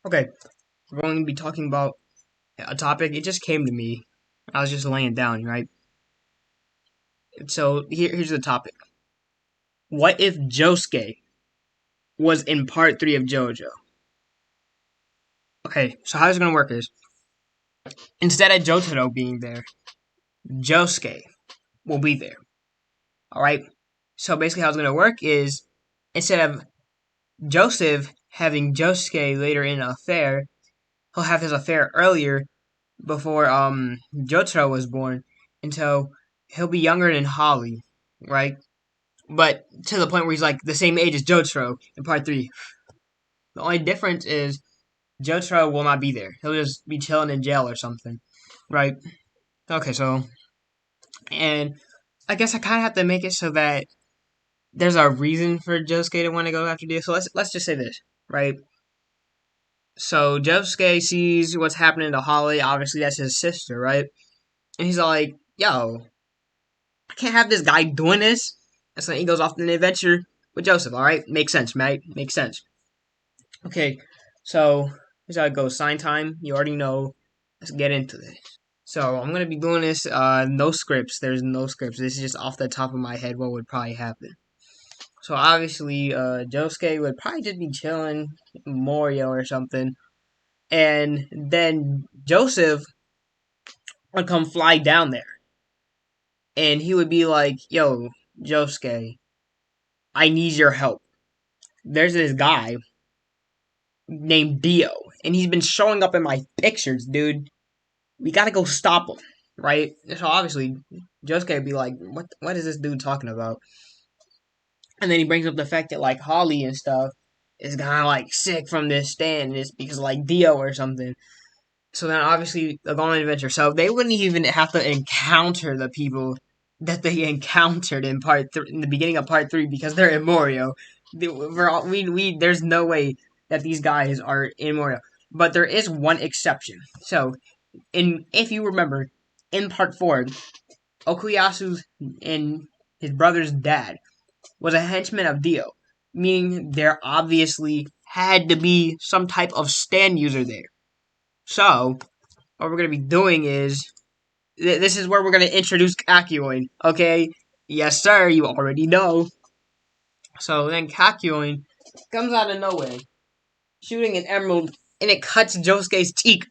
Okay, we're going to be talking about a topic. It just came to me. I was just laying down, right? So here's the topic. What if Josuke was in part 3 of JoJo? Okay, so how it's going to work is, instead of Jotaro being there, Josuke will be there. Alright? So basically how it's going to work is, instead of Joseph having Josuke later in an affair, he'll have his affair earlier before Jotaro was born. And so he'll be younger than Holly, right? But to the point where he's like the same age as Jotaro in part 3. The only difference is Jotaro will not be there. He'll just be chilling in jail or something, right? Okay, so and I guess I kind of have to make it so that there's a reason for Josuke to want to go after Dio. So let's just say this, right? So Josuke sees what's happening to Holly. Obviously, that's his sister, right? And he's like, "Yo, I can't have this guy doing this." And so he goes off on an adventure with Joseph. All right, makes sense, mate. Makes sense. Okay, so here's how it goes. Sign time. You already know. Let's get into this. So I'm gonna be doing this. No scripts. There's no scripts. This is just off the top of my head. What would probably happen? So obviously, Josuke would probably just be chilling, Morio or something, and then Joseph would come fly down there, and he would be like, "Yo, Josuke, I need your help. There's this guy named Dio, and he's been showing up in my pictures, dude. We gotta go stop him, right?" So obviously, Josuke would be like, What is this dude talking about?" And then he brings up the fact that like Holly and stuff is kind of like sick from this stand, and it's because of, like Dio or something. So then obviously they'll go on an adventure. So they wouldn't even have to encounter the people that they encountered in in the beginning of part 3, because they're in Morio. There's no way that these guys are in Morio. But there is one exception. So if you remember, in part 4, Okuyasu's and his brother's dad was a henchman of Dio, meaning there obviously had to be some type of stand user there. So what we're gonna be doing is this is where we're gonna introduce Kakyoin. Okay, yes sir, you already know. So then Kakyoin comes out of nowhere, shooting an emerald, and it cuts Josuke's cheek.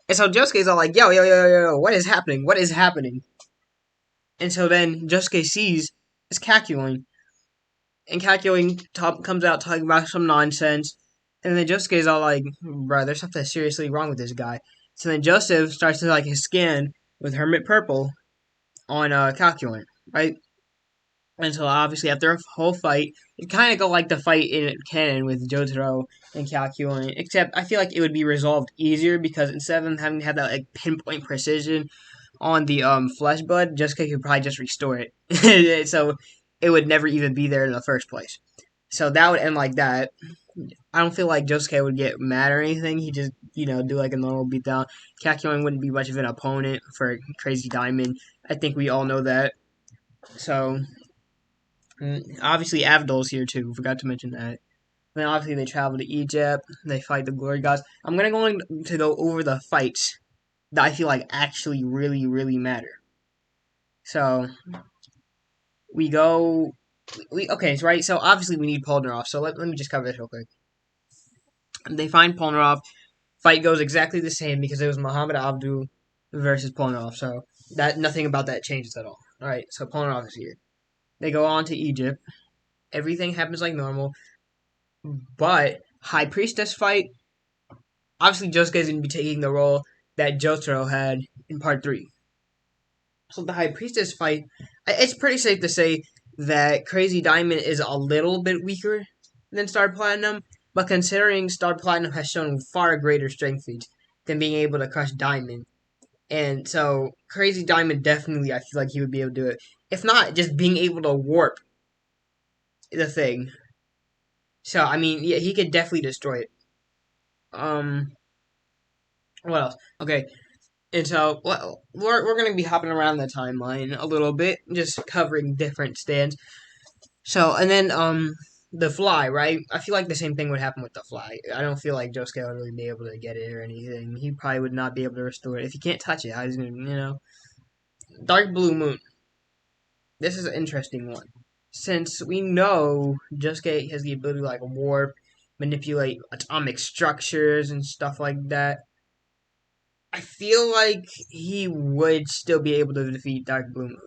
And so Josuke's all like, "Yo, yo, yo, yo, yo, what is happening? What is happening?" And so then Josuke sees it's Kakyoin, and Kakyoin comes out talking about some nonsense. And then Josuke's all like, "Bro, there's something seriously wrong with this guy." So then Joseph starts to like his skin with Hermit Purple on Kakyoin, right? And so obviously after a whole fight, it kind of go like the fight in canon with Jotaro and Kakyoin, except I feel like it would be resolved easier because instead of them having to have that like pinpoint precision on the flesh blood, Josuke could probably just restore it, so it would never even be there in the first place. So that would end like that. I don't feel like Josuke would get mad or anything. He just, do like a normal beatdown. Kakyoin wouldn't be much of an opponent for Crazy Diamond. I think we all know that. So, obviously Avdol's here too. Forgot to mention that. Then obviously they travel to Egypt. They fight the glory gods. I'm going to go over the fights that I feel like actually really, really matter. So, we go... okay, so, right, so obviously we need Polnareff. So let me just cover this real quick. They find Polnareff. Fight goes exactly the same because it was Muhammad Abdu versus Polnareff. So that nothing about that changes at all. All right, so Polnareff is here. They go on to Egypt. Everything happens like normal, but High Priestess fight. Obviously, Josuke is going to be taking the role that Jotaro had in part 3. So the High Priestess fight, it's pretty safe to say that Crazy Diamond is a little bit weaker than Star Platinum, but considering Star Platinum has shown far greater strength feats than being able to crush Diamond, and so Crazy Diamond definitely, I feel like he would be able to do it. If not, just being able to warp the thing. So I mean, yeah, he could definitely destroy it. Um, what else? Okay, and so well, we're gonna be hopping around the timeline a little bit, just covering different stands. So and then the fly, right? I feel like the same thing would happen with the fly. I don't feel like Josuke would really be able to get it or anything. He probably would not be able to restore it. If he can't touch it, how's he gonna, Dark Blue Moon. This is an interesting one. Since we know Josuke has the ability to like warp, manipulate atomic structures and stuff like that, I feel like he would still be able to defeat Dark Blue Moon.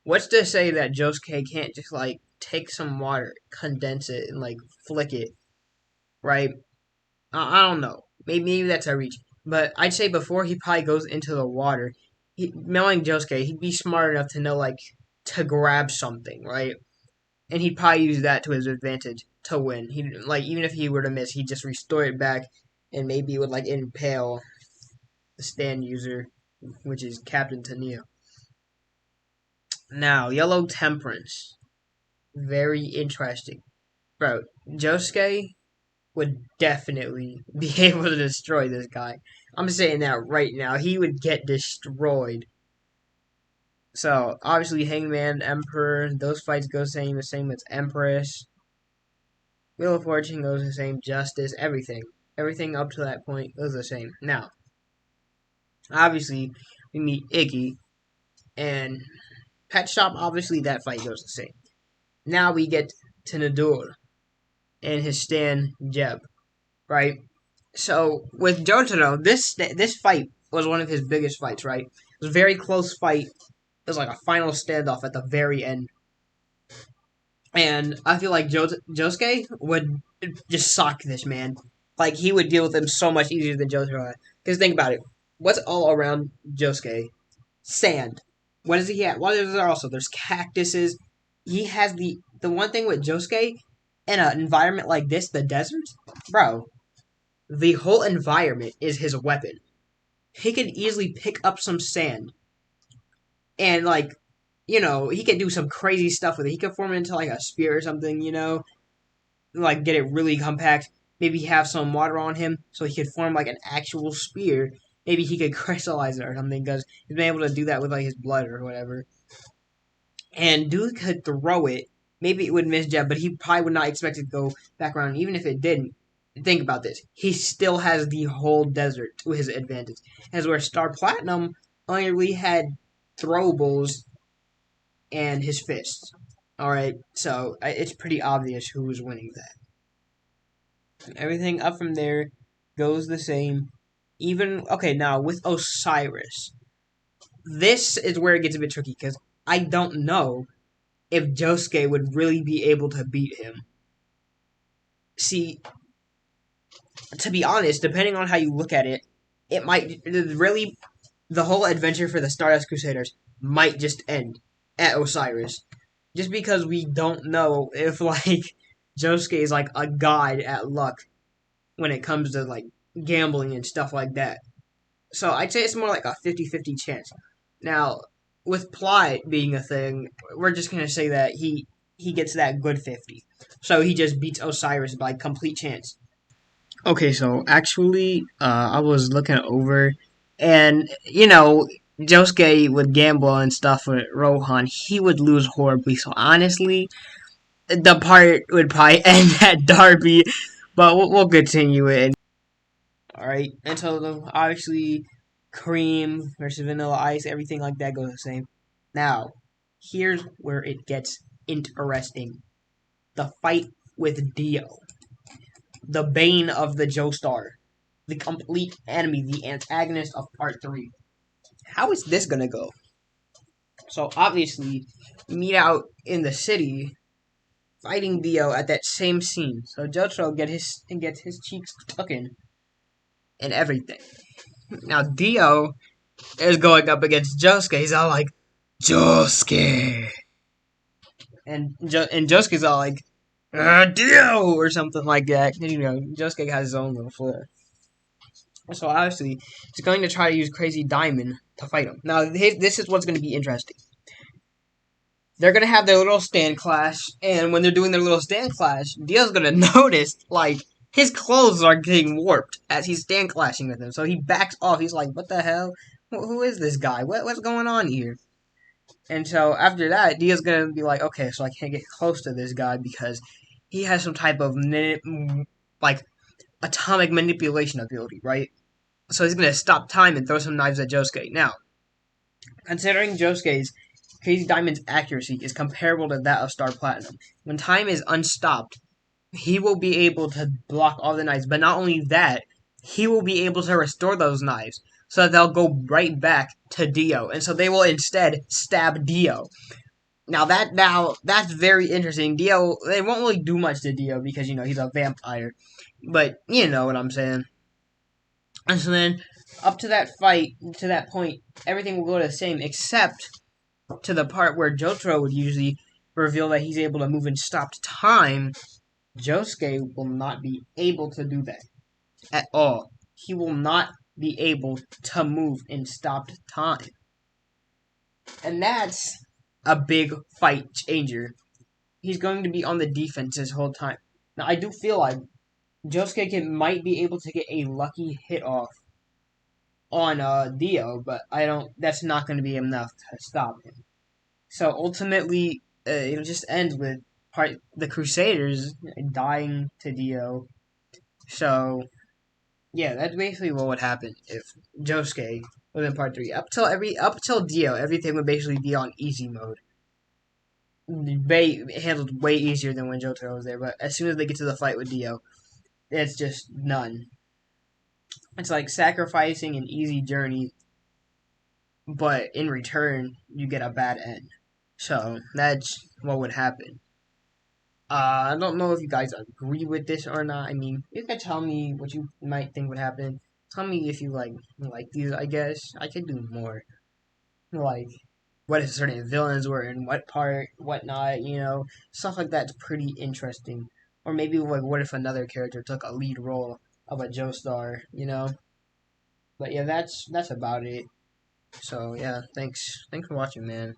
What's to say that Josuke can't just like take some water, condense it, and like flick it, right? I don't know. Maybe that's a reach. But I'd say before he probably goes into the water, knowing Josuke, he'd be smart enough to know like to grab something, right? And he'd probably use that to his advantage to win. He like even if he were to miss, he'd just restore it back, and maybe it would like impale the stand user, which is Captain Tennille. Now, Yellow Temperance, very interesting, bro. Josuke would definitely be able to destroy this guy. I'm saying that right now. He would get destroyed. So, obviously, Hangman, Emperor, those fights go the same with Empress. Wheel of Fortune goes the same. Justice, everything. Everything up to that point goes the same. Now, obviously, we meet Iggy, and Pet Shop, obviously, that fight goes the same. Now we get to Nadur and his stand Jeb, right? So with Jotaro, this fight was one of his biggest fights, right? It was a very close fight. It was like a final standoff at the very end. And I feel like Josuke would just sock this man. Like, he would deal with him so much easier than Jotaro. Because think about it. What's all around Josuke? Sand. What does he have? What is there also? There's cactuses. He has the one thing with Josuke, in an environment like this, the desert, bro, the whole environment is his weapon. He could easily pick up some sand and like, he could do some crazy stuff with it. He could form it into like a spear or something, like get it really compact. Maybe have some water on him so he could form like an actual spear. Maybe he could crystallize it or something because he's been able to do that with like his blood or whatever. And dude could throw it. Maybe it would miss Jeb, but he probably would not expect it to go back around. Even if it didn't, think about this. He still has the whole desert to his advantage. As where Star Platinum only really had throwables and his fists. Alright, so it's pretty obvious who was winning that. Everything up from there goes the same. Even, okay, now with Osiris. This is where it gets a bit tricky because I don't know if Josuke would really be able to beat him. See, to be honest, depending on how you look at it, it might really, the whole adventure for the Stardust Crusaders might just end at Osiris. Just because we don't know if, like, Josuke is, like, a god at luck when it comes to, like, gambling and stuff like that. So I'd say it's more like a 50-50 chance. Now, with plot being a thing, we're just going to say that he gets that good 50. So he just beats Osiris by complete chance. Okay, so actually, I was looking over, and Josuke would gamble and stuff with Rohan. He would lose horribly. So honestly, the part would probably end at Darby, but we'll continue it. All right, and so obviously, cream versus vanilla ice, everything like that goes the same. Now, here's where it gets interesting: the fight with Dio, the bane of the Joestar, the complete enemy, the antagonist of Part 3. How is this gonna go? So obviously, we meet out in the city, fighting Dio at that same scene. So Jotaro gets his cheeks tucking and everything. Now Dio is going up against Josuke. He's all like, Josuke, and Josuke's all like, Dio, or something like that. Josuke has his own little flair. So obviously, he's going to try to use Crazy Diamond to fight him. Now, this is what's going to be interesting. They're going to have their little stand clash, and when they're doing their little stand clash, Dio's going to notice, like, his clothes are getting warped as he's stand clashing with him. So he backs off. He's like, what the hell? Who is this guy? What's going on here? And so after that, Dio's gonna be like, okay, so I can't get close to this guy because he has some type of like atomic manipulation ability, right? So he's gonna stop time and throw some knives at Josuke. Now, considering Josuke's Crazy Diamond's accuracy is comparable to that of Star Platinum, when time is unstopped, he will be able to block all the knives. But not only that, he will be able to restore those knives so that they'll go right back to Dio, and so they will instead stab Dio. Now that's very interesting. Dio, they won't really do much to Dio because he's a vampire, but you know what I'm saying. And so then up to that fight, to that point, everything will go the same except to the part where Jotaro would usually reveal that he's able to move in stopped time. Josuke will not be able to do that at all. He will not be able to move in stopped time. And that's a big fight changer. He's going to be on the defense this whole time. Now, I do feel like might be able to get a lucky hit off on Dio, but I don't. That's not going to be enough to stop him. So ultimately, it'll just end with the Crusaders dying to Dio. So yeah, that's basically what would happen if Josuke was in part 3. Up till Dio, everything would basically be on easy mode. Handled way easier than when Jotaro was there. But as soon as they get to the fight with Dio, it's just none. It's like sacrificing an easy journey, but in return you get a bad end. So that's what would happen. I don't know if you guys agree with this or not. I mean, you can tell me what you might think would happen. Tell me if you like these. I guess I could do more. Like, what if certain villains were in what part, whatnot. Stuff like that's pretty interesting. Or maybe like, what if another character took a lead role of a Joestar. But yeah, that's about it. So yeah, thanks for watching, man.